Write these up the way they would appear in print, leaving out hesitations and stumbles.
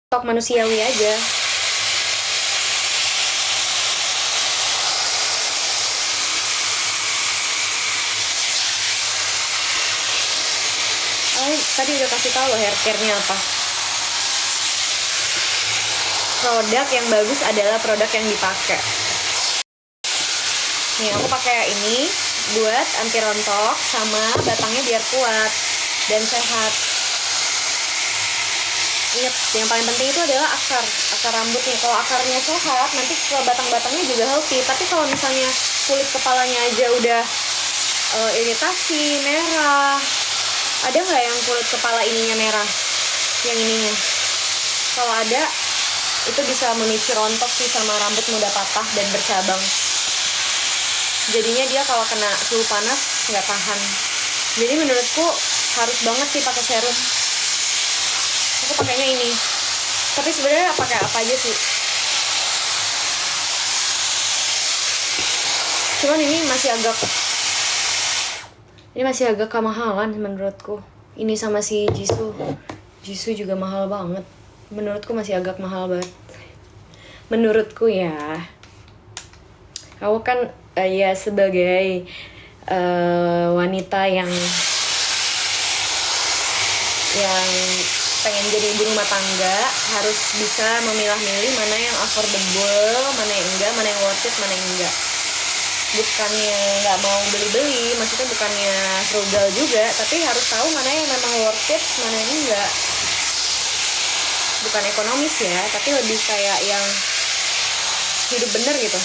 tok manusiawi aja. Tadi udah kasih tahu loh hair care-nya apa. Produk yang bagus adalah produk yang dipakai. Nih aku pakai ini buat anti rontok sama batangnya biar kuat dan sehat. Ingat, yang paling penting itu adalah akar rambutnya. Kalau akarnya sehat, nanti ke batang-batangnya juga healthy. Tapi kalau misalnya kulit kepalanya aja udah iritasi, merah, ada nggak yang kulit kepala ininya merah? Yang ininya, kalau ada, itu bisa memicu rontok sih sama rambut mudah patah dan bercabang. Jadinya dia kalau kena suhu panas nggak tahan. Jadi menurutku harus banget sih pakai serum. Aku pakainya ini. Tapi sebenarnya pakai apa aja sih? Cuman ini masih agak kemahalan menurutku. Ini sama si Jisoo juga mahal banget. Menurutku masih agak mahal banget. Menurutku ya. Aku kan ya sebagai wanita yang pengen jadi ibu rumah tangga, harus bisa memilah-milih mana yang affordable, mana yang enggak, mana yang worth it, mana yang enggak. Bukannya nggak mau beli-beli, maksudnya bukannya frugal juga, tapi harus tahu mana yang memang worth it, mana yang enggak. Bukan ekonomis ya, tapi lebih kayak yang hidup bener gitu.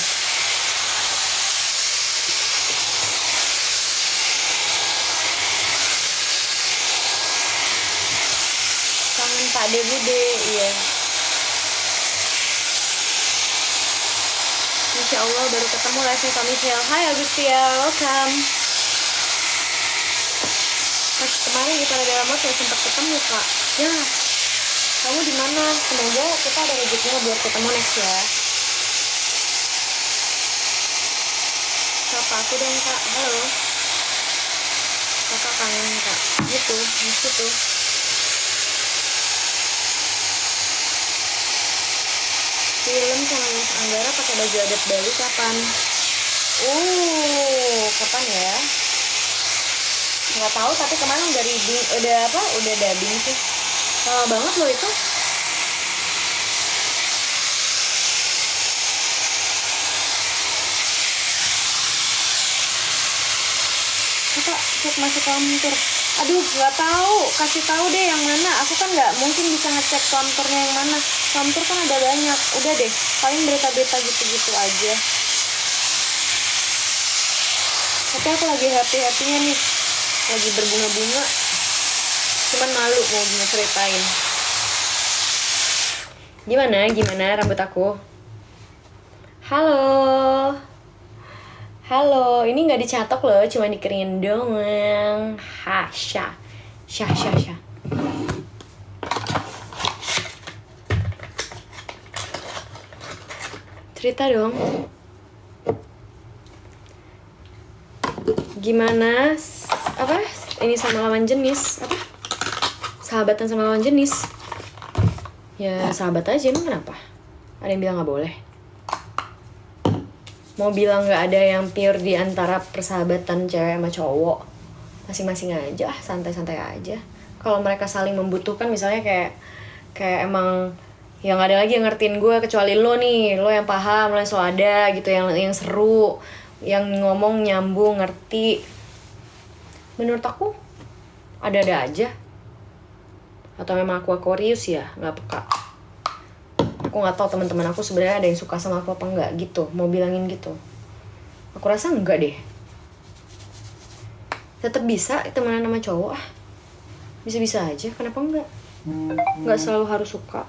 Kangen Pak De Bude, iya. Masya Allah, baru ketemu live-nya Kak Michelle. Hai Agustia, welcome. Pas kemarin kita ada dalam waktu sempat ketemu Kak. Ya, kamu di mana? Semoga kita ada rezekinya buat ketemu next ya. Sapa aku dong Kak, halo. Kakak kangen Kak, gitu, gitu. Film sama Mas Anggara pakai baju adat Bali kapan? Kapan ya? Nggak tahu, tapi kemarin udah dubbing sih. Lama banget loh itu. Kakak cek masuk kontur. Aduh, nggak tahu. Kasih tahu deh yang mana. Aku kan nggak mungkin bisa ngecek konturnya yang mana. Kontur kan ada banyak. Udah deh, paling berita-berita gitu-gitu aja. Tapi aku lagi happy-happynya nih. Lagi berbunga-bunga. Cuman malu mau ceritain. Gimana rambut aku? Halo, ini nggak dicatok loh, cuma dikeringin doang. Syah. Cerita dong. Gimana? Apa? Ini sama lawan jenis? Apa? Sahabatan sama lawan jenis? Ya sahabat aja, emang kenapa? Ada yang bilang nggak boleh? Mau bilang nggak ada yang pure di antara persahabatan cewek sama cowok, masing-masing aja, santai-santai aja. Kalau mereka saling membutuhkan, misalnya kayak emang yang ada lagi yang ngertiin gue kecuali lo nih, lo yang paham, lo yang selalu ada gitu, yang seru, yang ngomong nyambung, ngerti. Menurut aku ada-ada aja. Atau memang aku Aquarius ya, nggak peka. Aku nggak tahu teman-teman aku sebenarnya ada yang suka sama aku apa enggak gitu, mau bilangin gitu. Aku rasa enggak deh. Tetap bisa temenan sama cowok bisa-bisa aja, kenapa enggak? Nggak selalu harus suka.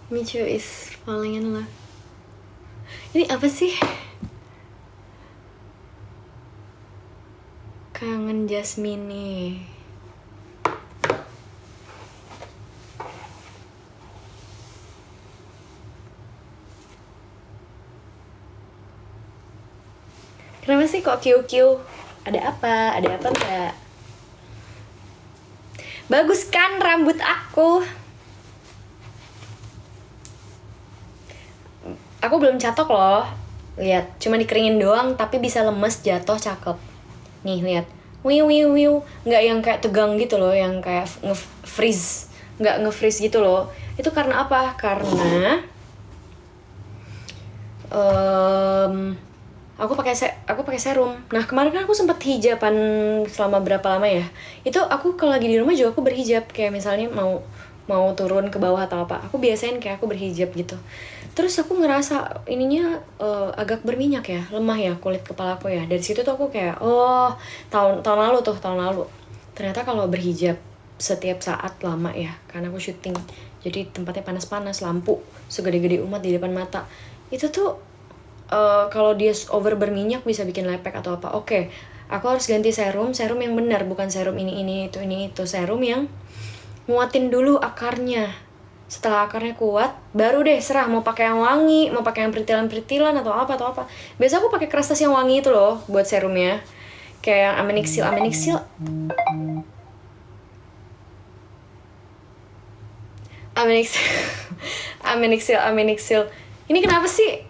Michu is falling in love. Ini apa sih? Kangen Jasmine. Kenapa sih kok QQ? Ada apa? Ada apa enggak? Bagus kan rambut aku? Aku belum catok loh. Lihat, cuma dikeringin doang tapi bisa lemes, jatuh, cakep. Nih, lihat. Wiu wiu wiu, nggak yang kayak tegang gitu loh, yang kayak nge-freeze. Nggak nge-freeze gitu loh. Itu karena apa? Karena aku pakai serum. Nah, kemarin kan aku sempat hijaban selama berapa lama ya? Itu aku kalau lagi di rumah juga aku berhijab, kayak misalnya mau turun ke bawah atau apa. Aku biasain kayak aku berhijab gitu. Terus aku ngerasa ininya agak berminyak ya, lemah ya kulit kepala aku ya. Dari situ tuh aku kayak tahun lalu. Ternyata kalau berhijab setiap saat lama ya, karena aku syuting. Jadi tempatnya panas-panas, lampu segede-gede umat di depan mata. Itu tuh kalau dia over berminyak bisa bikin lepek atau apa. Oke, aku harus ganti serum yang benar, bukan serum ini itu serum yang nguatin dulu akarnya. Setelah akarnya kuat, baru deh serah mau pakai yang wangi, mau pakai yang peritilan atau apa. Biasa aku pakai kertas yang wangi itu loh buat serumnya, kayak yang Amenixil. Amenixil. Ini kenapa sih?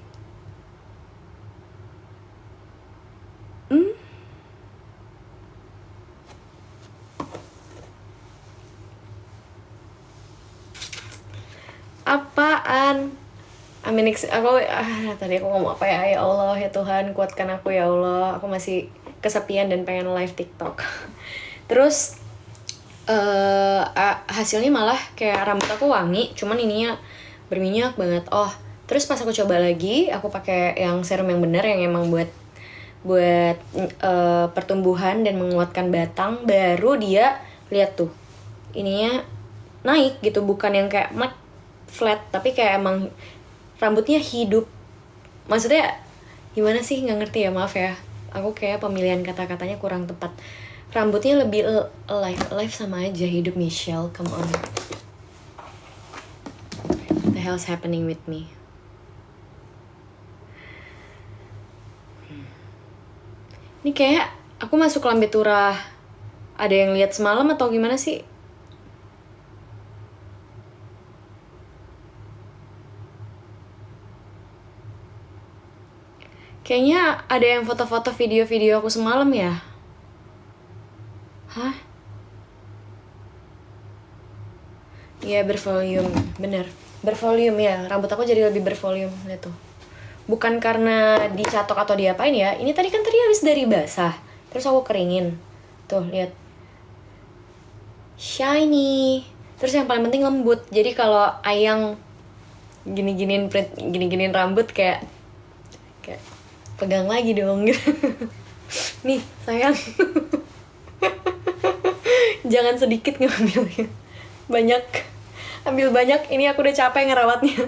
Apaan? Amenixil, tadi aku ngomong apa ya? Ya Allah, ya Tuhan, kuatkan aku ya Allah. Aku masih kesepian dan pengen live TikTok. Terus hasilnya malah kayak rambut aku wangi, cuman ininya berminyak banget. Terus pas aku coba lagi, aku pakai yang serum yang benar, yang emang buat pertumbuhan dan menguatkan batang. Baru dia lihat tuh, ininya naik gitu, bukan yang kayak flat, tapi kayak emang rambutnya hidup. Maksudnya gimana sih, nggak ngerti ya, maaf ya, aku kayak pemilihan kata-katanya kurang tepat. Rambutnya lebih alive sama aja, hidup. Michelle, come on, what the hell's happening with me? Ini kayak aku masuk lambe turah. Ada yang lihat semalam atau gimana sih? Kayaknya ada yang foto-foto video-video aku semalam ya. Hah? Iya, bervolume, bener. Bervolume ya, rambut aku jadi lebih bervolume. Lihat tuh. Bukan karena dicatok atau diapain ya. Ini tadi habis dari basah. Terus aku keringin. Tuh, lihat. Shiny. Terus yang paling penting lembut. Jadi kalau Ayang gini-giniin rambut kayak pegang lagi dong gitu. Nih, sayang. Jangan sedikit ngambilnya. Ambil banyak. Ini aku udah capek ngerawatnya.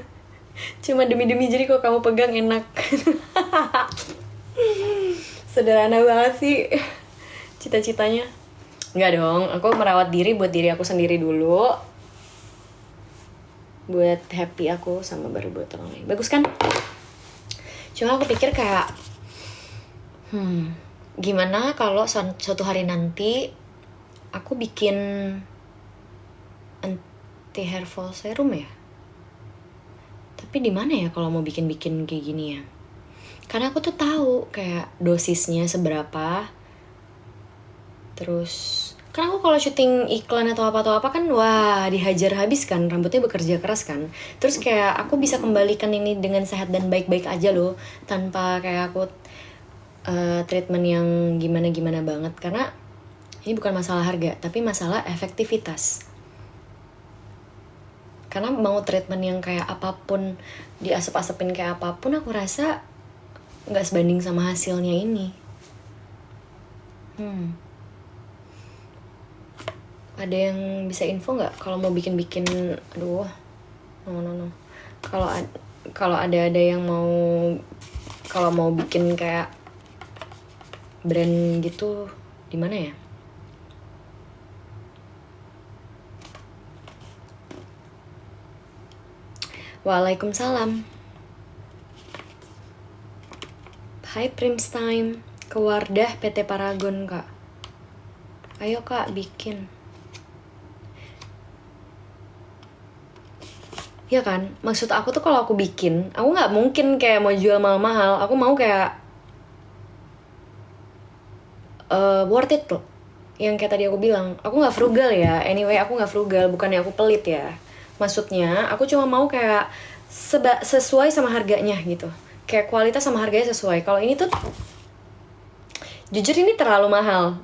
Cuma demi jadi kok kamu pegang enak. Sederhana banget sih cita-citanya. Enggak dong, aku merawat diri buat diri aku sendiri dulu, buat happy aku, sama baru buat orang lain. Bagus kan? Cuma aku pikir kayak gimana kalau suatu hari nanti aku bikin anti hair fall serum ya? Tapi di mana ya kalau mau bikin kayak gini ya? Karena aku tuh tahu kayak dosisnya seberapa. Terus kan aku kalau syuting iklan atau apa kan wah dihajar habis kan, rambutnya bekerja keras kan. Terus kayak aku bisa kembalikan ini dengan sehat dan baik-baik aja loh, tanpa kayak aku treatment yang gimana banget. Karena ini bukan masalah harga, tapi masalah efektivitas. Karena mau treatment yang kayak apapun, diasep-asepin kayak apapun, aku rasa nggak sebanding sama hasilnya ini. Ada yang bisa info nggak kalau mau bikin? Aduh, no. Kalau kalau ada yang mau bikin kayak brand gitu di mana ya? Waalaikumsalam. Hai Primstime, ke Wardah PT Paragon kak. Ayo kak bikin. Ya kan, maksud aku tuh kalau aku bikin, aku nggak mungkin kayak mau jual mahal-mahal. Aku mau kayak worth it loh. Yang kayak tadi aku bilang, aku nggak frugal ya. Anyway, aku nggak frugal, bukannya aku pelit ya. Maksudnya, aku cuma mau kayak sesuai sama harganya gitu. Kayak kualitas sama harganya sesuai. Kalau ini tuh, jujur ini terlalu mahal.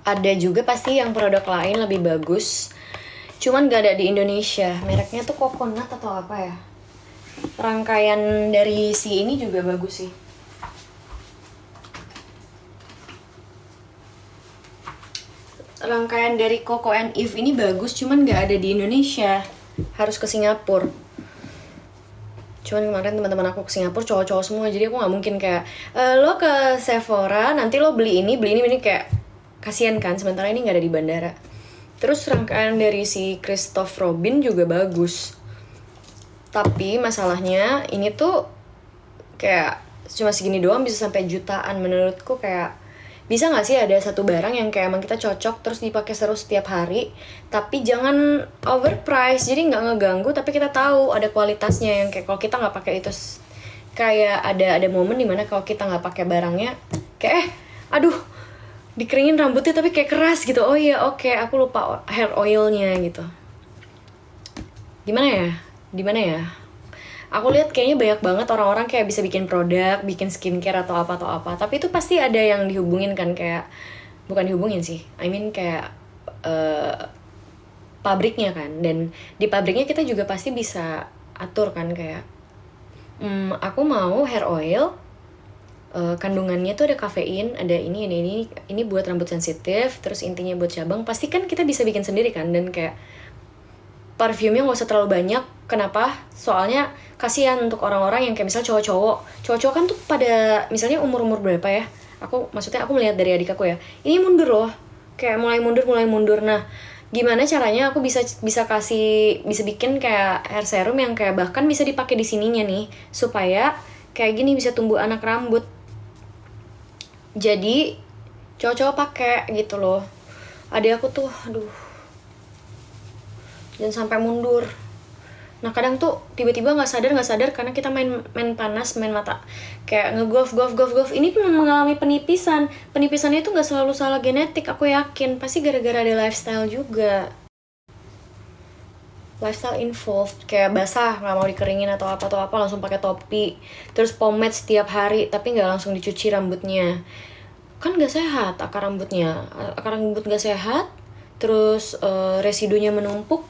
Ada juga pasti yang produk lain lebih bagus. Cuman gak ada di Indonesia. Mereknya tuh Coconut atau apa ya. Rangkaian dari si ini juga bagus sih. Rangkaian dari Coco and Eve ini bagus, cuman gak ada di Indonesia. Harus ke Singapura. Cuman kemarin teman-teman aku ke Singapura cowok-cowok semua, jadi aku nggak mungkin kayak lo ke Sephora nanti lo beli ini kayak kasihan kan, sementara ini nggak ada di bandara. Terus rangkaian dari si Christoph Robin juga bagus, tapi masalahnya ini tuh kayak cuma segini doang bisa sampai jutaan. Menurutku kayak bisa nggak sih ada satu barang yang kayak emang kita cocok terus dipakai terus setiap hari, tapi jangan overprice, jadi nggak ngeganggu tapi kita tahu ada kualitasnya. Yang kayak kalau kita nggak pakai itu kayak ada momen dimana kalau kita nggak pakai barangnya kayak aduh dikeringin rambutnya tapi kayak keras gitu. Oh iya oke, aku lupa hair oilnya gitu. Gimana ya? Aku lihat kayaknya banyak banget orang-orang kayak bisa bikin produk, bikin skincare atau apa. Tapi itu pasti ada yang dihubungin kan, kayak bukan dihubungin sih. I mean kayak pabriknya kan. Dan di pabriknya kita juga pasti bisa atur kan kayak aku mau hair oil kandungannya tuh ada kafein, ada ini buat rambut sensitif, terus intinya buat cabang. Pasti kan kita bisa bikin sendiri kan. Dan kayak parfumnya nggak usah terlalu banyak. Kenapa? Soalnya kasihan untuk orang-orang yang kayak misal cowok-cowok kan tuh pada misalnya umur berapa ya, maksudnya aku melihat dari adik aku ya, ini mundur loh, kayak mulai mundur. Nah gimana caranya aku bisa bikin kayak hair serum yang kayak bahkan bisa dipakai di sininya nih, supaya kayak gini bisa tumbuh anak rambut, jadi cowok-cowok pakai gitu loh. Adik aku tuh aduh jangan sampai mundur. Nah kadang tuh tiba-tiba nggak sadar karena kita main panas, main mata kayak ngegolf. Ini tuh mengalami penipisannya itu nggak selalu salah genetik, aku yakin pasti gara-gara ada lifestyle juga, lifestyle involved. Kayak basah nggak mau dikeringin atau apa langsung pakai topi, terus pomade setiap hari tapi nggak langsung dicuci rambutnya, kan nggak sehat. Akar rambut nggak sehat, terus residunya menumpuk,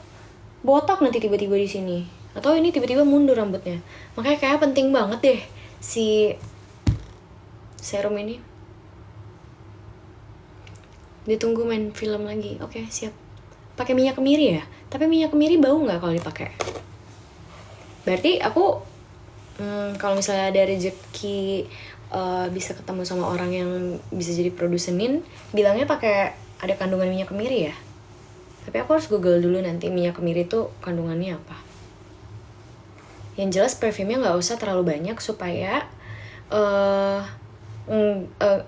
botak nanti tiba-tiba di sini, atau ini tiba-tiba mundur rambutnya. Makanya kayak penting banget deh si serum ini. Ditunggu main film lagi. Oke, siap. Pakai minyak kemiri ya? Tapi minyak kemiri bau nggak kalau dipakai? Berarti aku kalau misalnya ada rezeki bisa ketemu sama orang yang bisa jadi produsenin, bilangnya pakai ada kandungan minyak kemiri ya. Tapi aku harus google dulu nanti minyak kemiri itu kandungannya apa. Yang jelas parfumnya nggak usah terlalu banyak supaya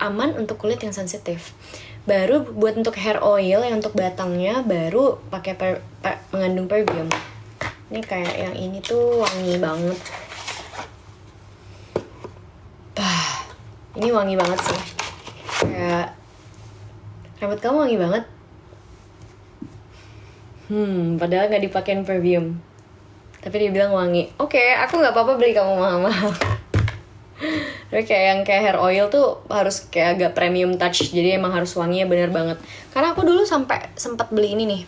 aman untuk kulit yang sensitif. Baru buat untuk hair oil yang untuk batangnya baru pakai mengandung perfume. Ini kayak yang ini tuh wangi banget. Ini wangi banget sih. Kayak rambut kamu wangi banget. Padahal nggak dipakein perfume, tapi dia bilang wangi. Oke, aku nggak apa-apa beli kamu mahal-mahal. Tapi kayak yang kayak hair oil tuh harus kayak agak premium touch, jadi emang harus wanginya bener banget. Karena aku dulu sempat beli ini nih.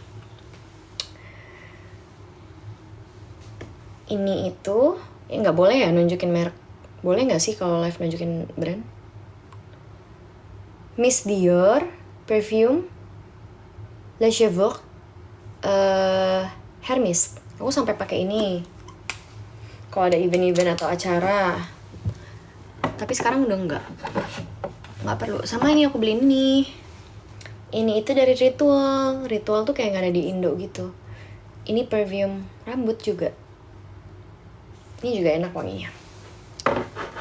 Ini itu, ya nggak boleh ya nunjukin merek. Boleh nggak sih kalau live nunjukin brand? Miss Dior perfume Le Cheveux hair mist. Aku sampai pakai ini. kalau ada event-event atau acara. Tapi sekarang udah nggak perlu. Sama ini aku beli ini itu dari Ritual tuh kayak nggak ada di Indo gitu. Ini perfume rambut juga, ini juga enak wanginya.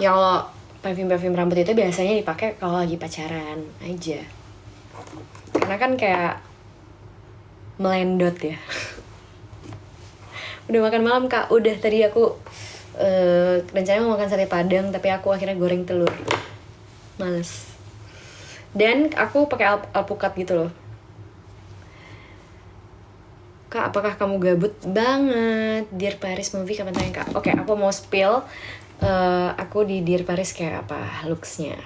Ya kalau parfum rambut itu biasanya dipakai kalau lagi pacaran aja, karena kan kayak melendot ya. Udah makan malam kak? Udah, tadi aku rencananya mau makan sate padang, tapi aku akhirnya goreng telur, males. Dan aku pakai alpukat gitu loh. Kak, apakah kamu gabut banget? Dear Paris movie kapan tayang kak? Oke, aku mau spill aku di Dear Paris kayak apa looksnya.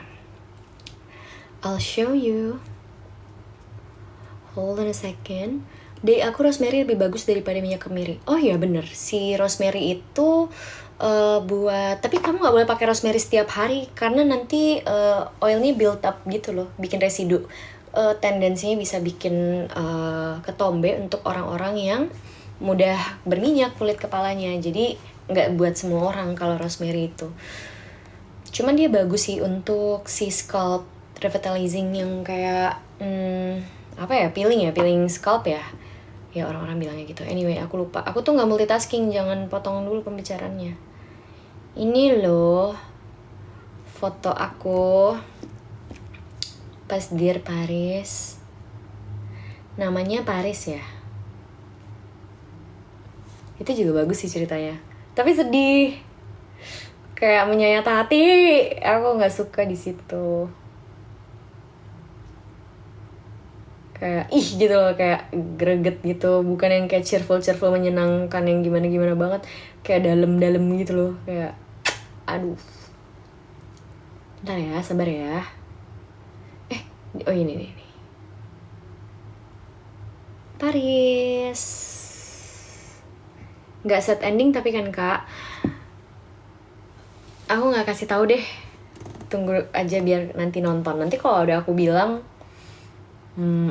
I'll show you. Hold on a second. Day aku rosemary lebih bagus daripada minyak kemiri. Oh iya bener, si rosemary itu buat, tapi kamu nggak boleh pakai rosemary setiap hari karena nanti oilnya build up gitu loh, bikin residu. Tendensinya bisa bikin ketombe untuk orang-orang yang mudah berminyak kulit kepalanya. Jadi nggak buat semua orang kalau rosemary itu. Cuman dia bagus sih untuk si scalp revitalizing yang kayak apa ya, peeling scalp ya orang-orang bilangnya gitu. Anyway, aku lupa, aku tuh nggak multitasking, jangan potong dulu pembicaraannya. Ini loh foto aku pas Dear Paris, namanya Paris ya, itu juga bagus sih ceritanya, tapi sedih, kayak menyayat hati. Aku nggak suka di situ, kayak ih gitu loh, kayak greget gitu, bukan yang kayak cheerful menyenangkan yang gimana banget, kayak dalam gitu loh, kayak aduh. Bentar ya, sabar ya. Oh ini nih. Paris. Nggak set ending tapi kan kak. Aku nggak kasih tahu deh. Tunggu aja biar nanti nonton. Nanti kalau udah aku bilang,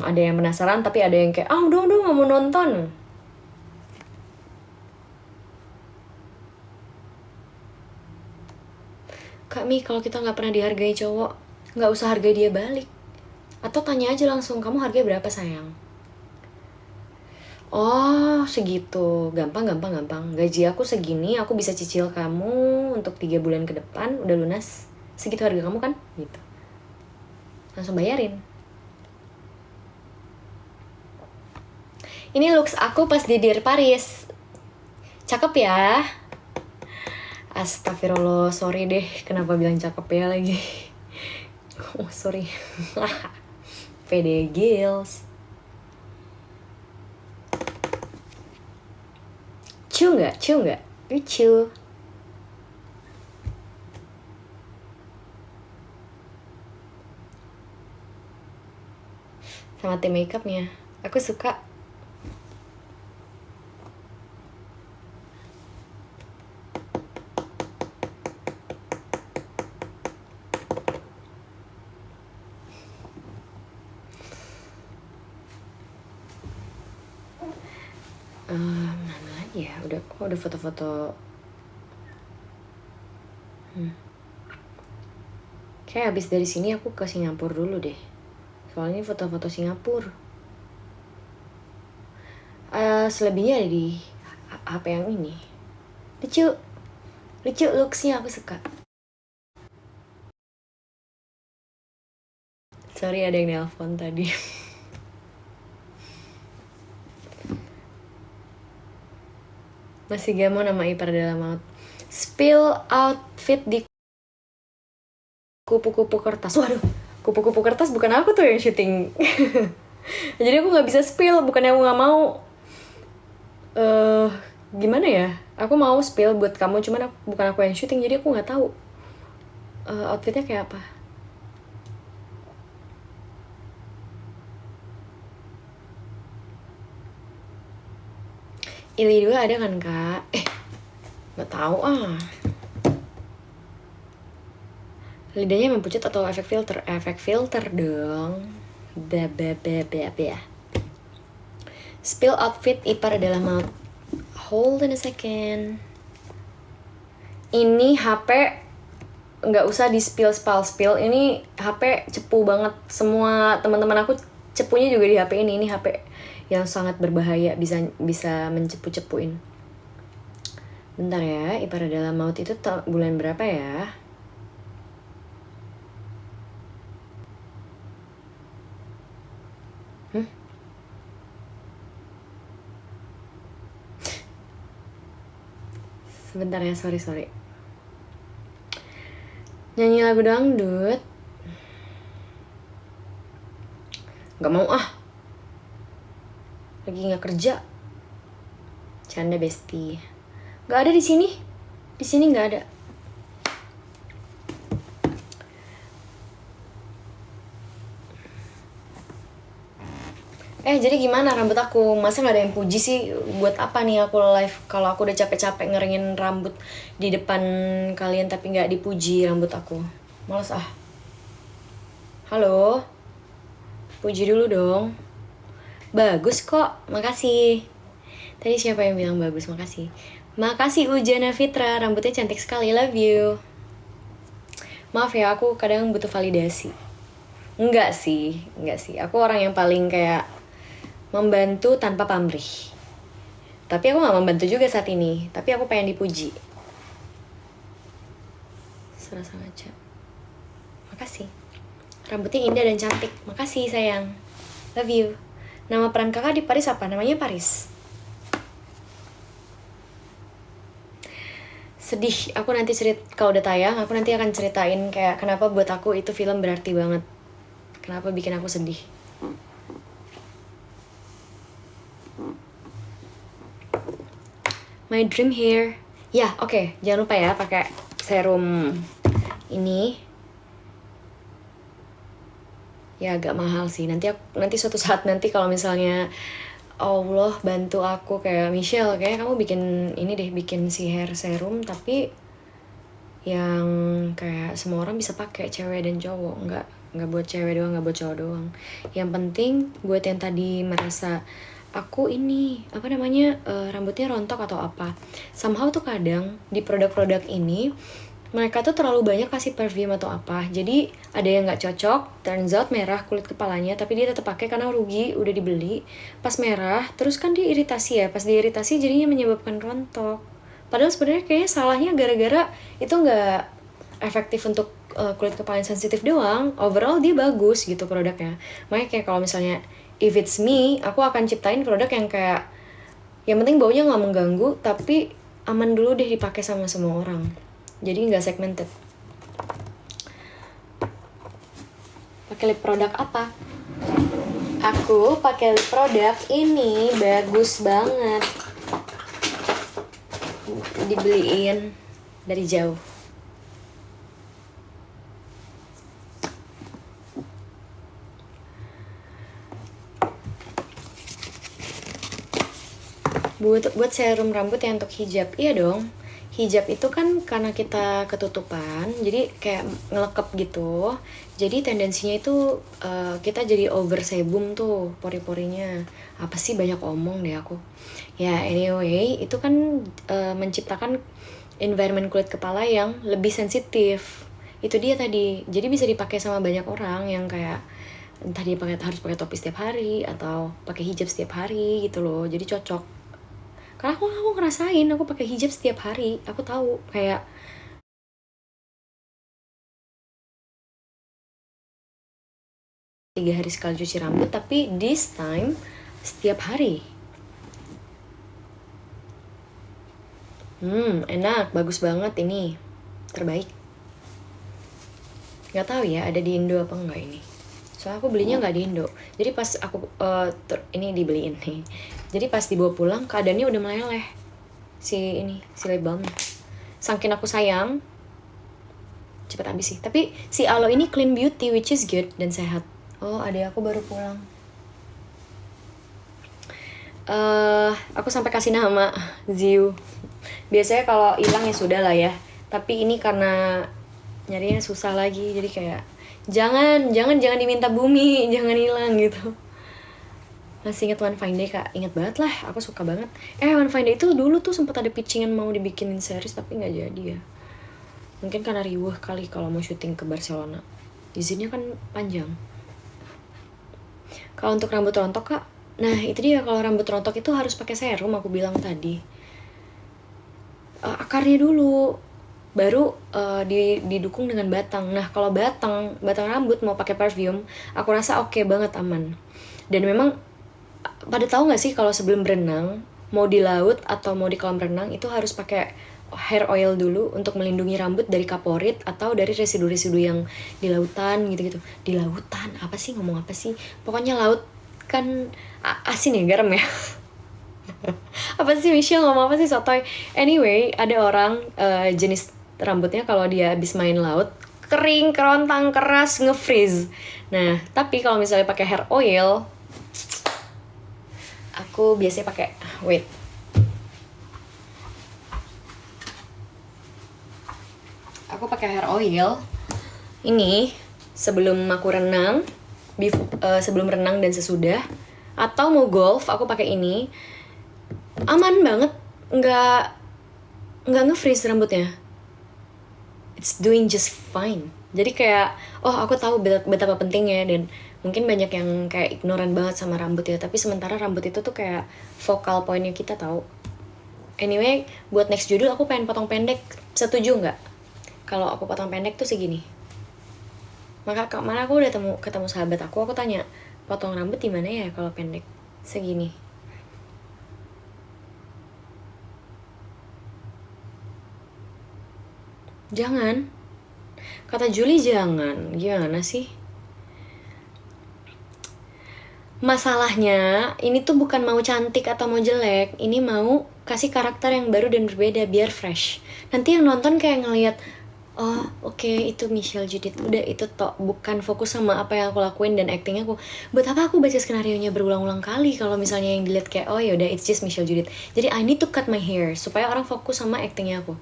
ada yang penasaran tapi ada yang kayak, udah nggak mau nonton. Kak Mi, kalau kita nggak pernah dihargai cowok, nggak usah hargai dia balik. Atau tanya aja langsung, kamu harganya berapa sayang? Oh segitu, gampang. Gaji aku segini, aku bisa cicil kamu untuk 3 bulan ke depan, udah lunas. Segitu harga kamu kan? Gitu. Langsung bayarin. Ini looks aku pas di Dear Paris. Cakep ya? Astagfirullah, sorry deh kenapa bilang cakep ya lagi. Oh sorry. Pede Gills. Cu nggak? Lucu. Sama tim makeupnya, aku suka. Mana lagi ya? Udah foto-foto. Kayak habis dari sini aku ke Singapura dulu deh. Soalnya foto-foto Singapura. Selebihnya ada di HP yang ini. Lucu looksnya, aku suka. Sorry ada yang nelpon tadi. Masih gak mau nama ipar dalam maut. Spill outfit di kupu-kupu kertas. Waduh, kupu-kupu kertas bukan aku tuh yang syuting. Jadi aku nggak bisa spill, bukannya aku nggak mau. Gimana ya? Aku mau spill buat kamu, cuman bukan aku yang syuting, jadi aku nggak tahu outfitnya kayak apa. Ili 2 ada kan kak? Nggak tahu Lidahnya emang pucat atau efek filter? Efek filter dong. Spill outfit ipar adalah maut. Hold on a second. Ini HP nggak usah di spill, ini HP cepu banget. Semua teman-teman aku cepunya juga di HP ini. Ini HP yang sangat berbahaya, bisa mencepu-cepuin. Bentar ya, Ipara Dalam Maut itu bulan berapa ya? Sebentar ya, sorry. Nyanyi lagu dangdut. Gak mau ah. Lagi gak kerja. Canda besti. Gak ada di sini. Di sini gak ada. Jadi gimana rambut aku? Masa gak ada yang puji sih? Buat apa nih aku live kalau aku udah capek-capek ngeringin rambut di depan kalian tapi gak dipuji rambut aku? Males ah. Halo? Puji dulu dong. Bagus kok, makasih. Tadi siapa yang bilang bagus? Makasih. Makasih Ujana Fitra, rambutnya cantik sekali, love you. Maaf ya, aku kadang butuh validasi. Enggak sih. Aku orang yang paling kayak membantu tanpa pamrih. Tapi aku gak membantu juga saat ini. Tapi aku pengen dipuji. Serasa ngaca. Makasih. Rambutnya indah dan cantik. Makasih sayang. Love you. Nama peran kakak di Paris apa? Namanya Paris. Sedih. Aku nanti kalau udah tayang, aku nanti akan ceritain kayak kenapa buat aku itu film berarti banget. Kenapa bikin aku sedih. My dream hair. Ya, oke. Jangan lupa ya pakai serum ini. Ya agak mahal sih. Nanti suatu saat nanti kalau misalnya Allah bantu aku kayak Michelle, kayak kamu bikin si hair serum tapi yang kayak semua orang bisa pakai, cewek dan cowok, nggak buat cewek doang, nggak buat cowok doang. Yang penting buat yang tadi merasa aku ini rambutnya rontok atau apa, somehow tuh kadang di produk-produk ini mereka tuh terlalu banyak kasih perfume atau apa, jadi ada yang nggak cocok, turns out merah kulit kepalanya tapi dia tetap pakai karena rugi udah dibeli, pas merah terus kan dia iritasi ya, pas dia iritasi jadinya menyebabkan rontok. Padahal sebenarnya kayaknya salahnya gara-gara itu nggak efektif untuk kulit kepala yang sensitif doang. Overall dia bagus gitu produknya. Makanya kayak kalau misalnya if it's me, aku akan ciptain produk yang kayak yang penting baunya nggak mengganggu tapi aman dulu deh dipakai sama semua orang. Jadi nggak segmented. Pakai lip produk apa? Aku pakai lip produk ini, bagus banget. Dibeliin dari jauh. Buat serum rambut yang untuk hijab, iya dong. Hijab itu kan karena kita ketutupan, jadi kayak ngelekep gitu. Jadi tendensinya itu kita jadi over sebum tuh pori-porinya. Apa sih banyak omong deh aku. Ya anyway, itu kan menciptakan environment kulit kepala yang lebih sensitif. Itu dia tadi. Jadi bisa dipakai sama banyak orang yang kayak entah dia harus pakai topi setiap hari atau pakai hijab setiap hari gitu loh. Jadi cocok. Karena aku ngerasain aku pakai hijab setiap hari, aku tahu kayak 3 hari sekali cuci rambut, tapi this time setiap hari. Enak, bagus banget ini, terbaik. Nggak tahu ya ada di Indo apa enggak ini. Soalnya aku belinya nggak di Indo. Jadi pas aku ini dibeliin nih. Jadi pas dibawa pulang keadaannya udah meleleh. Si lip balm. Saking aku sayang, cepet habis sih. Tapi si aloe ini clean beauty, which is good dan sehat. Oh, adek aku baru pulang. Aku sampai kasih nama Ziu. Biasanya kalau hilang ya sudah lah ya. Tapi ini karena nyarinya susah lagi, jadi kayak jangan diminta bumi, jangan hilang gitu. Masih inget One Fine Day kak? Inget banget lah, aku suka banget. One Fine Day itu dulu tuh sempat ada pitchingan mau dibikinin series tapi nggak jadi ya. Mungkin karena riuh kali kalau mau syuting ke Barcelona. Izinnya kan panjang. Kalau untuk rambut rontok kak, nah itu dia, kalau rambut rontok itu harus pakai serum, aku bilang tadi. Akarnya dulu, baru didukung dengan batang. Nah kalau batang rambut mau pakai parfum, aku rasa oke banget, aman. Dan memang pada tahu nggak sih kalau sebelum berenang, mau di laut atau mau di kolam renang, itu harus pakai hair oil dulu untuk melindungi rambut dari kaporit atau dari residu-residu yang di lautan gitu-gitu. Di lautan, apa sih, ngomong apa sih? Pokoknya laut kan asin ya, garam ya. Apa sih Michelle, ngomong apa sih, sotoy. Anyway, ada orang jenis rambutnya kalau dia habis main laut kering, kerontang, keras, nge-freeze. Nah, tapi kalau misalnya pakai hair oil, aku biasanya pakai, wait, aku pakai hair oil ini sebelum aku renang, sebelum renang dan sesudah, atau mau golf aku pakai ini. Aman banget, nggak nge-freeze rambutnya. It's doing just fine. Jadi kayak, oh aku tahu betapa pentingnya, dan mungkin banyak yang kayak ignoran banget sama rambut ya, tapi sementara rambut itu tuh kayak focal pointnya kita tahu. Anyway, buat next judul aku pengen potong pendek. Setuju nggak kalau aku potong pendek tuh segini? Maka kemana aku udah ketemu sahabat aku tanya, potong rambut di mana ya kalau pendek segini? Jangan, kata Julie jangan. Gimana sih? Masalahnya ini tuh bukan mau cantik atau mau jelek, ini mau kasih karakter yang baru dan berbeda biar fresh. Nanti yang nonton kayak ngelihat, oh oke, itu Michelle Judith, udah itu tok, bukan fokus sama apa yang aku lakuin dan acting aku. Buat apa aku baca skenario-nya berulang-ulang kali kalau misalnya yang dilihat kayak, oh yaudah it's just Michelle Judith. Jadi I need to cut my hair supaya orang fokus sama actingnya aku,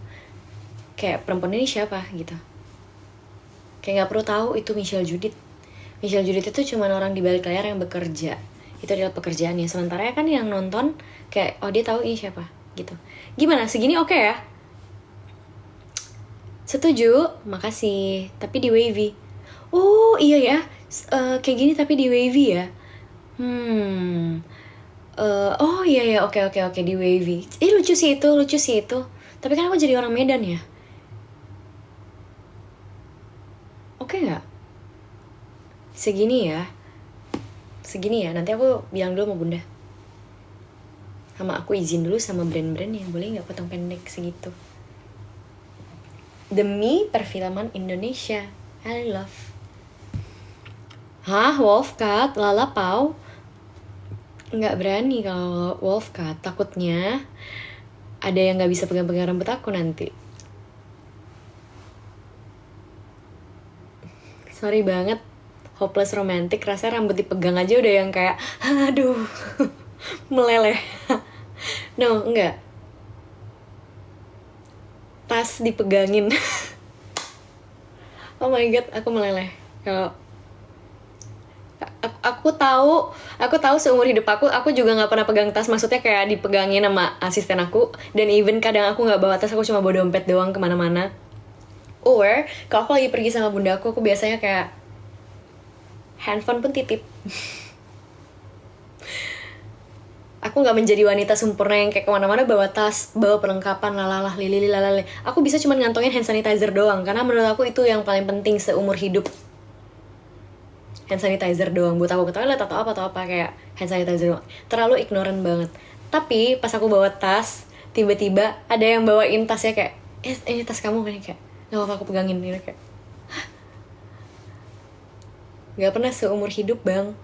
kayak perempuan ini siapa gitu, kayak nggak perlu tahu itu Michelle Judith. Michelle Judith itu cuma orang di balik layar yang bekerja, itu adalah pekerjaannya. Sementara kan yang nonton kayak, oh dia tahu ini siapa gitu. Gimana, segini oke ya? Setuju, makasih. Tapi di wavy. Oh iya ya, kayak gini tapi di wavy ya. Oh iya ya, oke di wavy. Lucu sih itu. Tapi kan aku jadi orang Medan ya. Oke nggak? Segini ya. Nanti aku bilang dulu sama bunda. Sama aku izin dulu sama brand-brand yang boleh nggak potong pendek segitu. Demi perfilman Indonesia. I love. Hah, wolf cut, Lala Pau? Nggak berani kalau wolf cut, takutnya ada yang nggak bisa pegang-pegang rambut aku nanti. Sorry banget, hopeless romantic, rasanya rambut dipegang aja udah yang kayak, aduh, meleleh. No, enggak. Tas dipegangin. Oh my god, aku meleleh. Kalau aku tahu seumur hidup aku juga nggak pernah pegang tas, maksudnya kayak dipegangin sama asisten aku, dan even kadang aku nggak bawa tas, aku cuma bawa dompet doang kemana-mana. Or kalau aku lagi pergi sama bunda aku biasanya kayak handphone pun titip. Aku nggak menjadi wanita sempurna yang kayak kemana-mana bawa tas, bawa perlengkapan, lalalah, lili. Aku bisa cuma ngantongin hand sanitizer doang, karena menurut aku itu yang paling penting seumur hidup. Hand sanitizer doang, buat aku ke toilet atau apa kayak hand sanitizer doang. Terlalu ignorant banget. Tapi pas aku bawa tas, tiba-tiba ada yang bawain tasnya kayak, ini tas kamu kan, kayak nggak apa-apa aku pegangin gitu, kayak hah? Nggak pernah seumur hidup bang.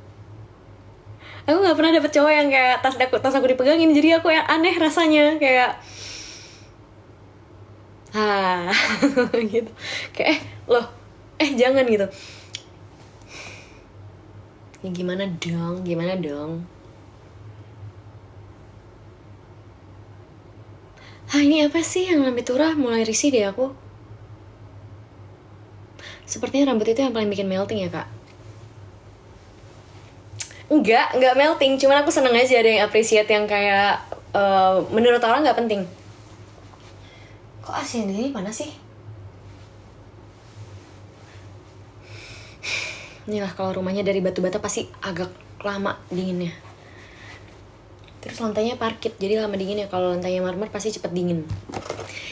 Aku nggak pernah dapet cowok yang kayak tas aku dipegangin, jadi aku yang aneh rasanya kayak gitu, kayak loh jangan gitu. Ya gimana dong. Ini apa sih yang lambe turah, mulai risih deh aku. Sepertinya rambut itu yang paling bikin melting ya kak. Enggak melting, cuman aku seneng aja ada yang appreciate yang kayak menurut orang nggak penting. Kok asin ini panas sih? Inilah kalau rumahnya dari batu bata pasti agak lama dinginnya. Terus lantainya parkit, jadi lama dinginnya. Kalau lantainya marmer pasti cepet dingin.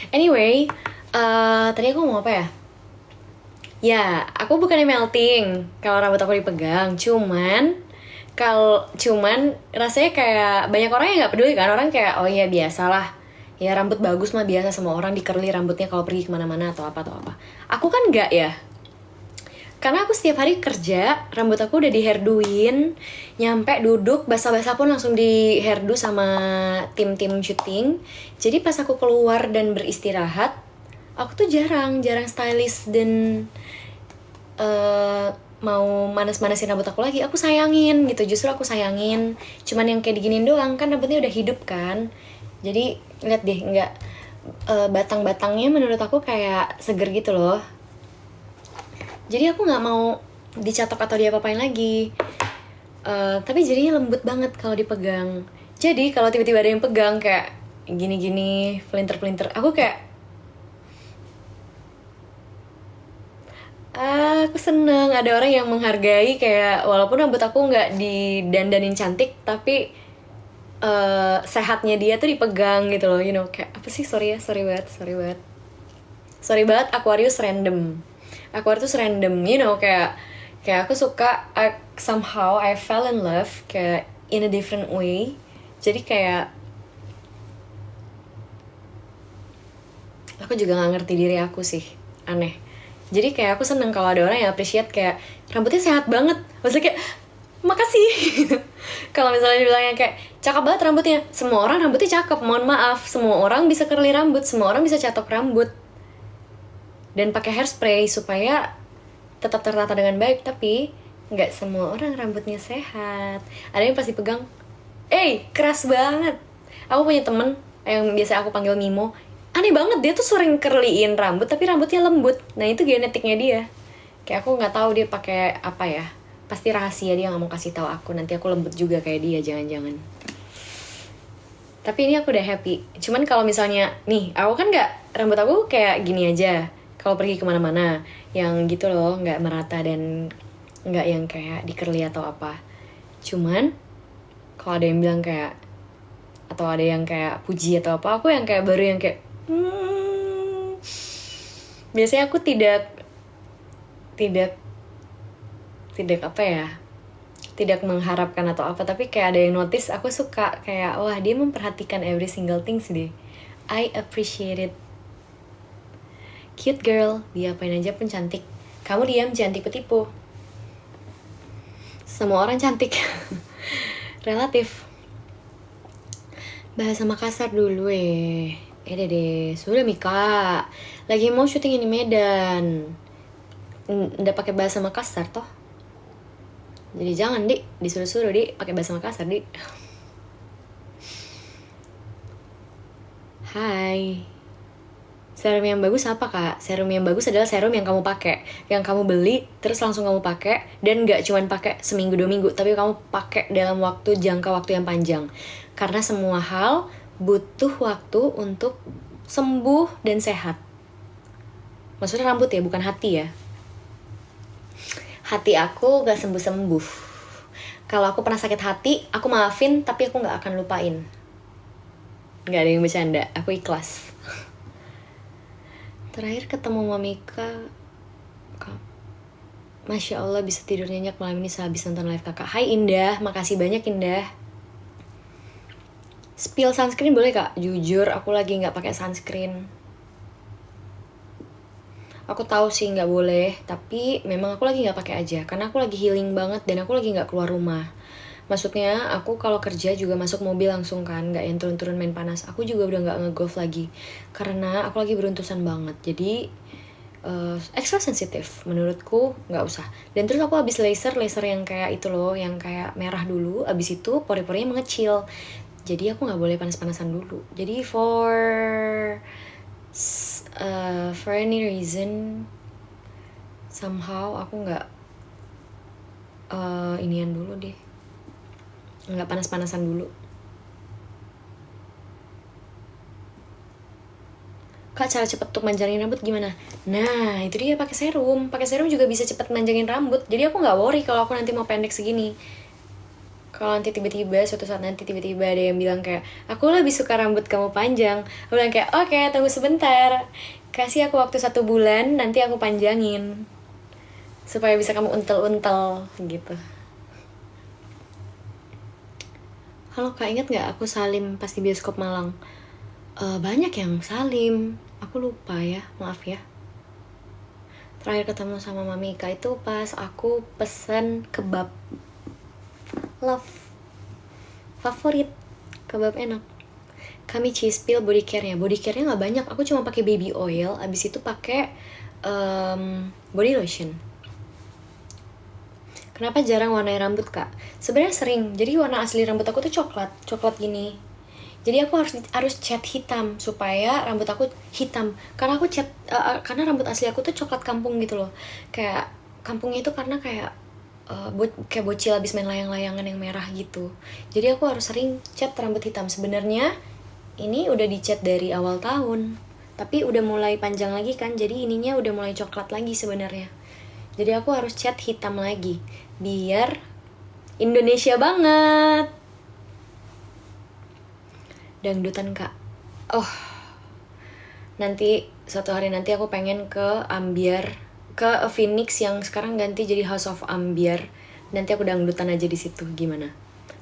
Anyway, tadi aku mau apa ya? Ya, aku bukannya melting kalau rambut aku dipegang. Cuman rasanya kayak banyak orang yang nggak peduli kan. Orang kayak, oh iya biasalah. Ya rambut bagus mah biasa, semua orang di-curly rambutnya kalau pergi kemana-mana atau apa. Aku kan nggak ya. Karena aku setiap hari kerja, rambut aku udah di hairdoin, nyampe duduk, basah-basah pun langsung di hairdo sama tim-tim syuting. Jadi pas aku keluar dan beristirahat, aku tuh jarang stylist dan mau manas-manasin rambut aku lagi. Aku sayangin gitu, justru aku sayangin. Cuman yang kayak diginin doang, kan rambutnya udah hidup kan. Jadi lihat deh, nggak batang-batangnya menurut aku kayak seger gitu loh. Jadi aku nggak mau dicatok atau diapa-apain lagi. Tapi jadinya lembut banget kalau dipegang. Jadi kalau tiba-tiba ada yang pegang kayak gini-gini, pelinter-pelinter, aku kayak aku seneng ada orang yang menghargai, kayak walaupun rambut aku nggak didandanin cantik, tapi sehatnya dia tuh dipegang gitu loh, you know, kayak apa sih, sorry banget Aquarius random, you know, kayak aku suka, somehow I fell in love kayak in a different way. Jadi kayak aku juga nggak ngerti diri aku sih, aneh. Jadi kayak aku seneng kalau ada orang yang appreciate kayak rambutnya sehat banget, maksudnya kayak makasih. Kalau misalnya dibilangnya kayak cakep banget rambutnya, semua orang rambutnya cakep, mohon maaf, semua orang bisa curly rambut, semua orang bisa catok rambut dan pakai hairspray supaya tetap tertata dengan baik. Tapi nggak semua orang rambutnya sehat. Ada yang pasti pegang, keras banget. Aku punya temen yang biasa aku panggil Mimo, aneh banget, dia tuh sering curlyin rambut tapi rambutnya lembut. Nah itu genetiknya dia. Kayak aku nggak tahu dia pakai apa ya, pasti rahasia, dia nggak mau kasih tahu aku. Nanti aku lembut juga kayak dia, jangan-jangan. Tapi ini aku udah happy. Cuman kalau misalnya nih, aku kan nggak, rambut aku kayak gini aja kalau pergi kemana-mana, yang gitu loh, nggak merata dan nggak yang kayak di curly atau apa. Cuman kalau ada yang bilang kayak, atau ada yang kayak puji atau apa, aku yang kayak baru yang kayak biasanya aku tidak apa ya, tidak mengharapkan atau apa, tapi kayak ada yang notice, aku suka kayak, wah dia memperhatikan every single things deh. I appreciate it. Cute girl, diapain aja pun cantik. Kamu diam, jangan tipu-tipu. Semua orang cantik. Relatif. Bahasa Makassar dulu deh, sudah Mika. Lagi mau syuting ini Medan. Nggak pakai bahasa Makassar toh. Jadi jangan disuruh-suruh pakai bahasa Makassar Hai. Serum yang bagus apa kak? Serum yang bagus adalah serum yang kamu pakai, yang kamu beli terus langsung kamu pakai, dan nggak cuman pakai seminggu 2 minggu, tapi kamu pakai dalam jangka waktu yang panjang. Karena semua hal butuh waktu untuk sembuh dan sehat. Maksudnya rambut ya, bukan hati ya. Hati aku gak sembuh-sembuh. Kalau aku pernah sakit hati, aku maafin, tapi aku gak akan lupain. Gak ada yang bercanda, aku ikhlas. Terakhir ketemu Mamika, Masya Allah bisa tidur nyenyak malam ini sehabis nonton live kakak. Hai Indah, makasih banyak Indah. Spill sunscreen boleh kak? Jujur aku lagi gak pakai sunscreen. Aku tahu sih nggak boleh, tapi memang aku lagi nggak pakai aja karena aku lagi healing banget dan aku lagi nggak keluar rumah. Maksudnya aku kalau kerja juga masuk mobil langsung kan, nggak yang turun-turun main panas. Aku juga udah nggak nge-golf lagi karena aku lagi beruntusan banget. Jadi extra sensitif menurutku nggak usah. Dan terus aku habis laser yang kayak itu loh, yang kayak merah dulu. Abis itu pori-porinya mengecil. Jadi aku nggak boleh panas-panasan dulu. Jadi for any reason somehow aku nggak inian dulu deh, nggak panas-panasan dulu. Kak, cara cepet untuk manjangin rambut gimana? Nah, itu dia, pakai serum. Pakai serum juga bisa cepet manjangin rambut. Jadi aku nggak worry kalau aku nanti mau pendek segini. Kalau nanti tiba-tiba, suatu saat nanti tiba-tiba ada yang bilang kayak, aku lebih suka rambut kamu panjang. Aku bilang kayak, oke, tunggu sebentar. Kasih aku waktu 1 bulan, nanti aku panjangin. Supaya bisa kamu untel-untel gitu. Halo Kak, ingat nggak aku Salim pas di bioskop Malang? Banyak yang Salim. Aku lupa ya, maaf ya. Terakhir ketemu sama Mami Kak itu pas aku pesen kebab. Love. Favorit. Kebab enak. Kami cheese peel body care-nya. Body care-nya nggak banyak. Aku cuma pakai baby oil. Abis itu pakai body lotion. Kenapa jarang warnai rambut Kak? Sebenarnya sering. Jadi warna asli rambut aku tuh coklat gini. Jadi aku harus cat hitam supaya rambut aku hitam. Karena aku karena rambut asli aku tuh coklat kampung gitu loh. Kayak kampungnya itu karena kayak kayak bocil abis main layang-layangan yang merah gitu. Jadi aku harus sering cat rambut hitam. Sebenarnya ini udah dicat dari awal tahun, tapi udah mulai panjang lagi kan. Jadi ininya udah mulai coklat lagi sebenarnya. Jadi aku harus cat hitam lagi biar Indonesia banget. Dangdutan Kak. Oh, nanti suatu hari nanti aku pengen ke Ambiar, ke Phoenix yang sekarang ganti jadi House of Ambiar. Nanti aku dangdutan aja di situ, gimana?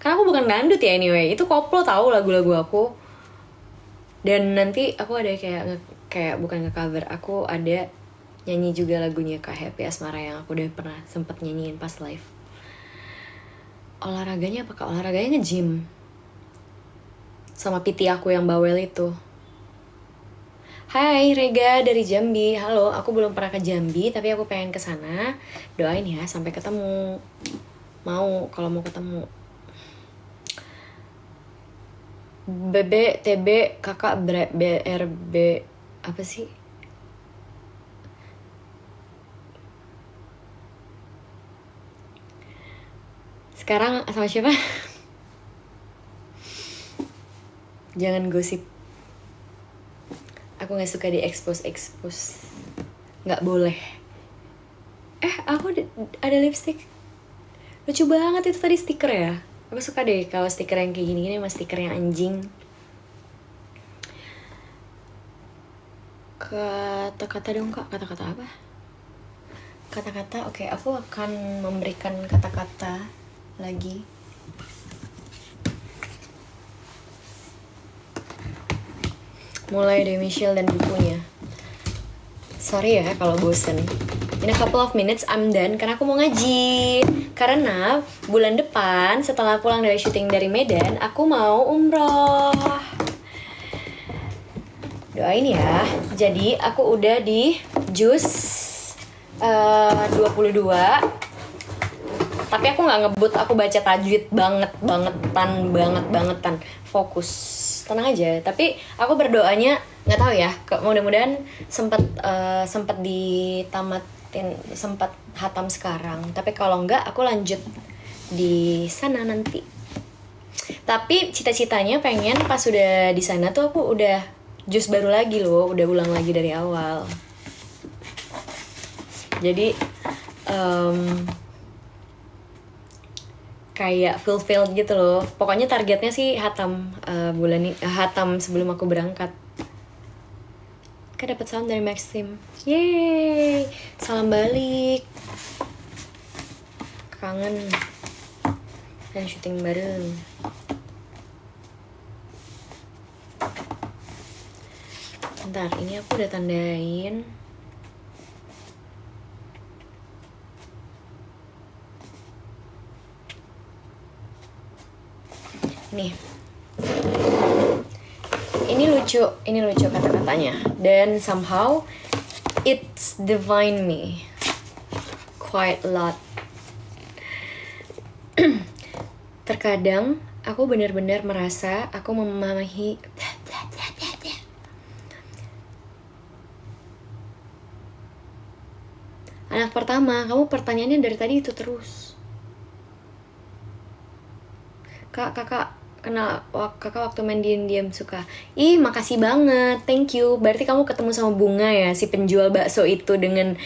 Karena aku bukan dangdut ya anyway, itu koplo tahu lagu-lagu aku. Dan nanti aku ada kayak bukan nge-cover, aku ada nyanyi juga lagunya Kak Happy Asmara yang aku udah pernah sempet nyanyiin pas live. Olahraganya apa Kak? Olahraganya nge-gym sama PT aku yang bawel itu. Hai Rega dari Jambi. Halo, aku belum pernah ke Jambi tapi aku pengen ke sana. Doain ya sampai ketemu. Mau kalau mau ketemu. BB TB kakak BRB apa sih? Sekarang sama siapa? Jangan gosip. Aku gak suka di expose. Gak boleh. Aku ada lipstick. Lucu banget itu tadi stiker ya. Aku suka deh kalau stiker yang kayak gini-gini sama stiker yang anjing. Kata-kata dong Kak. Kata-kata apa? Kata-kata, oke. Aku akan memberikan kata-kata lagi. Mulai dari Michelle dan bukunya. Sorry ya kalau bosen. In a couple of minutes I'm done karena aku mau ngaji. Karena bulan depan setelah pulang dari syuting dari Medan, aku mau umroh. Doain ya. Jadi aku udah di juz 22. Tapi aku nggak ngebut, aku baca tajwid bangetan. Fokus. Tenang aja, tapi aku berdoanya nggak tahu ya, mudah-mudahan sempat ditamatin, sempat hatam sekarang. Tapi kalau nggak, aku lanjut di sana nanti. Tapi cita-citanya pengen pas sudah di sana tuh aku udah jus baru lagi loh, udah ulang lagi dari awal. Jadi kayak fulfilled gitu loh. Pokoknya targetnya sih hatam bulan ini, hatam sebelum aku berangkat. Dapat salam dari Maxim. Yeay, salam balik. Kangen dan syuting bareng. Bentar, ini aku udah tandain. Nih, ini lucu kata-katanya, dan somehow it's divine me quite a lot. Terkadang aku benar-benar merasa aku memahami anak pertama. Kamu pertanyaannya dari tadi itu terus. Kakak kakak waktu main diam-diam suka. Ih, makasih banget, thank you. Berarti kamu ketemu sama Bunga ya, si penjual bakso itu dengan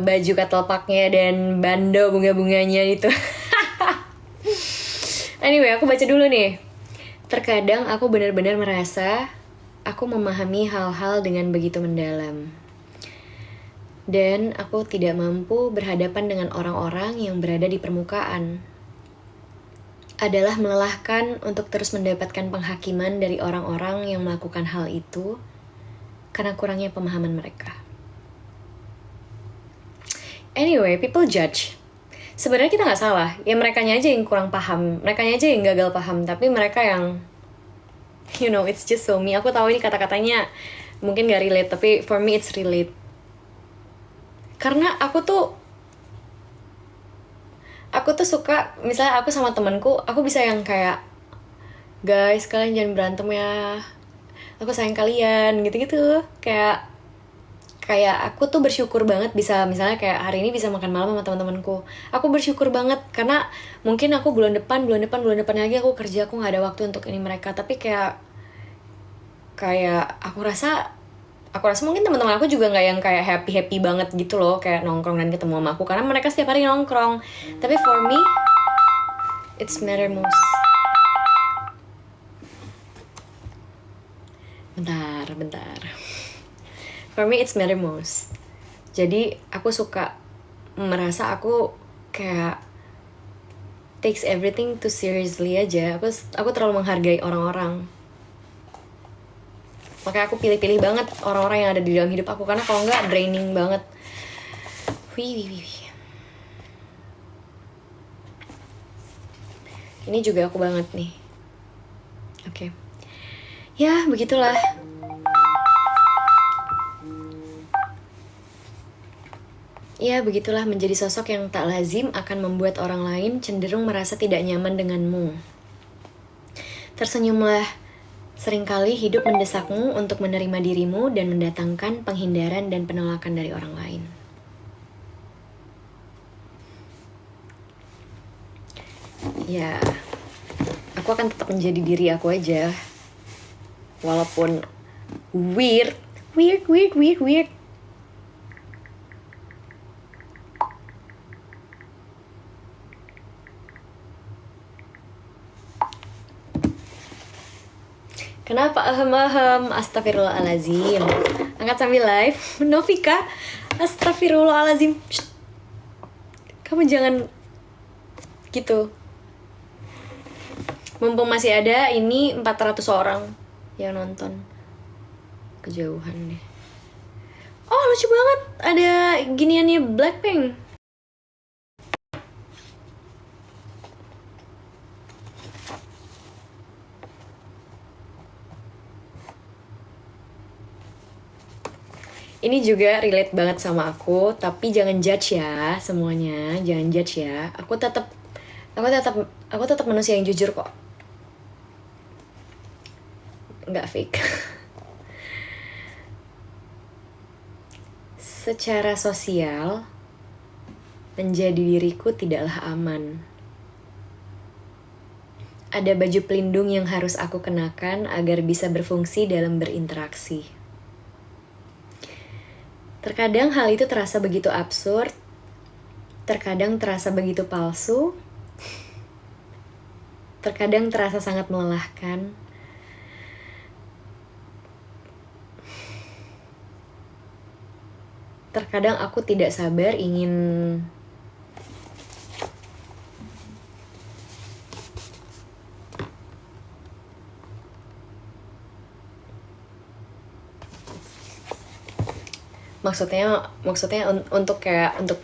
baju katelpaknya dan bando bunga-bunganya itu. Anyway, aku baca dulu nih. Terkadang aku benar-benar merasa aku memahami hal-hal dengan begitu mendalam. Dan aku tidak mampu berhadapan dengan orang-orang yang berada di permukaan. Adalah melelahkan untuk terus mendapatkan penghakiman dari orang-orang yang melakukan hal itu karena kurangnya pemahaman mereka. Anyway, people judge. Sebenarnya kita nggak salah, ya merekanya aja yang kurang paham, merekanya aja yang gagal paham, tapi mereka yang, it's just so me. Aku tahu ini kata-katanya mungkin gak relate, tapi for me it's relate. Karena aku tuh suka, misalnya aku sama temanku, aku bisa yang kayak, guys kalian jangan berantem ya, aku sayang kalian, gitu-gitu. Kayak aku tuh bersyukur banget bisa, misalnya kayak hari ini bisa makan malam sama teman-temanku. Aku bersyukur banget karena mungkin aku bulan depan lagi aku kerja, aku nggak ada waktu untuk ini mereka. Tapi kayak aku rasa mungkin teman-teman aku juga nggak yang kayak happy banget gitu loh, kayak nongkrong dan ketemu sama aku karena mereka setiap hari nongkrong. Tapi for me it's matter most. Bentar. For me it's matter most. Jadi aku suka merasa aku kayak takes everything too seriously aja. Aku terlalu menghargai orang-orang. Makanya aku pilih-pilih banget orang-orang yang ada di dalam hidup aku, karena kalau enggak draining banget. Wih. Ini juga aku banget nih. Oke. Ya, begitulah. Ya, begitulah menjadi sosok yang tak lazim akan membuat orang lain cenderung merasa tidak nyaman denganmu. Tersenyumlah. Seringkali hidup mendesakmu untuk menerima dirimu dan mendatangkan penghindaran dan penolakan dari orang lain. Ya, aku akan tetap menjadi diri aku aja. Walaupun weird. Kenapa ahem? Astagfirullahaladzim. Angkat sambil live. Novika, astagfirullahaladzim. Shh. Kamu jangan gitu. Mumpung masih ada, ini 400 orang yang nonton. Kejauhan deh. Oh, lucu banget. Ada giniannya Blackpink. Ini juga relate banget sama aku, tapi jangan judge ya semuanya, jangan judge ya. Aku tetap manusia yang jujur kok. Nggak fake. Secara sosial, menjadi diriku tidaklah aman. Ada baju pelindung yang harus aku kenakan agar bisa berfungsi dalam berinteraksi. Terkadang hal itu terasa begitu absurd, terkadang terasa begitu palsu, terkadang terasa sangat melelahkan. Terkadang aku tidak sabar ingin maksudnya untuk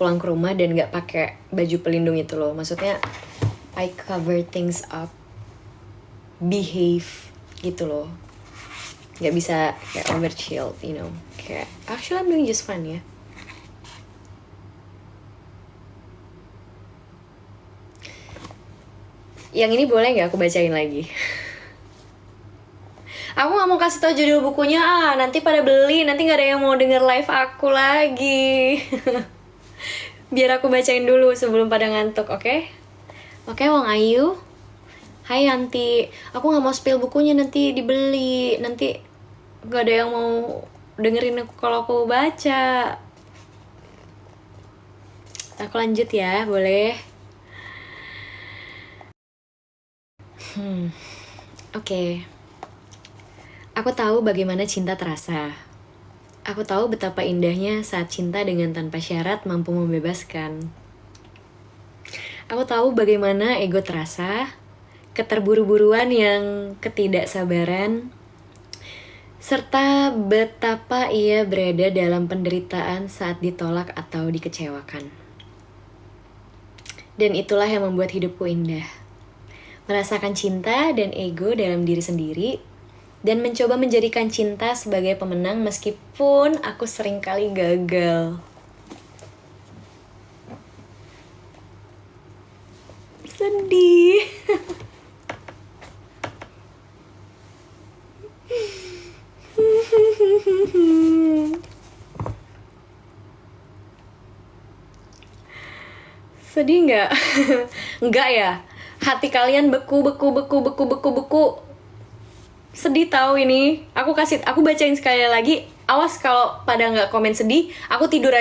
pulang ke rumah dan nggak pakai baju pelindung itu loh. Maksudnya I cover things up, behave gitu loh. Nggak bisa kayak over chilled, kayak actually I'm doing just fine ya. Yang ini boleh nggak aku bacain lagi? Aku gak mau kasih tau judul bukunya, nanti pada beli, nanti gak ada yang mau denger live aku lagi. Biar aku bacain dulu sebelum pada ngantuk, oke? Oke, Wong Ayu. Hai Yanti, aku nggak mau spill bukunya, nanti dibeli, nanti nggak ada yang mau dengerin aku kalau aku baca. Aku lanjut ya, boleh? Oke. Aku tahu bagaimana cinta terasa. Aku tahu betapa indahnya saat cinta dengan tanpa syarat mampu membebaskan. Aku tahu bagaimana ego terasa, keterburu-buruan yang ketidaksabaran, serta betapa ia berada dalam penderitaan saat ditolak atau dikecewakan. Dan itulah yang membuat hidupku indah. Merasakan cinta dan ego dalam diri sendiri, dan mencoba menjadikan cinta sebagai pemenang meskipun aku seringkali gagal. Sedih. Sedih nggak? Nggak ya? Hati kalian beku. Sedih tahu ini. Aku bacain sekali lagi. Awas kalau pada nggak komen sedih, aku tidur aja.